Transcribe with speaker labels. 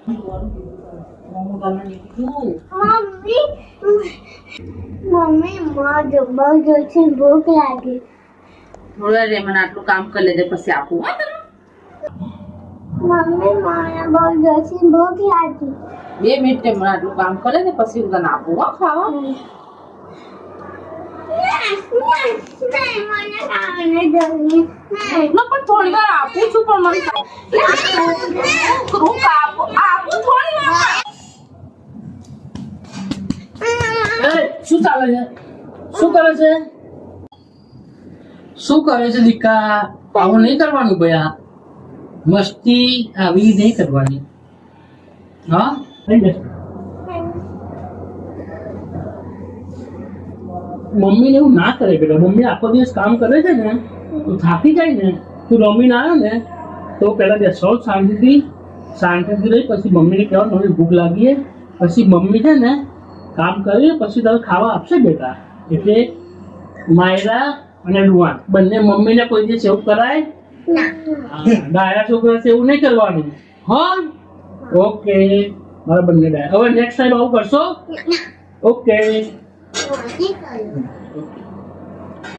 Speaker 1: Mummy માં જબરજસ્તી ભૂખ લાગી.
Speaker 2: થોડા રે મને આટલું કામ કરી લેજે પછી આપું હો તને.
Speaker 1: મમ્મી મને જબરજસ્તી ભૂખ લાગી.
Speaker 2: 2 મિનિટ મને આટલું કામ કરે ને પછી હું તને આપું હો ખાવા.
Speaker 1: મને ખાવાને જલ્દી
Speaker 2: પણ થોડી વાર આપું છું પણ મને આપું થોડી વાર.
Speaker 3: શું ચાલે છે? શું કરે છે? શું કરે છે દીકા? આવું નહીં કરવાનું ભયા. મસ્તી આવી નહીં કરવાની. હા થઈ જશે. મમ્મીને એવું ના કરે બેટા. મમ્મી આખો દિવસ કામ કરે છે ને તો થાકી જાય ને. તું રમીને આવ્યો ને તો પેલા બેસો શાંતિથી રહી. પછી મમ્મીને કહેવાનું મને ભૂખ લાગી પછી મમ્મી છે ને કામ કરી પછી તને ખાવા આપશે બેટા. એટલે માયરા અને રૂવાન બંને મમ્મીને કોઈ દિવસ એવું કરાય ડાયા છોકરા છે એવું નહીં કરવાનું. હા ઓકે મારા બંને ડાયા. હવે નેક્સ્ટ ટાઈમ આવું કરશો? ઓકે.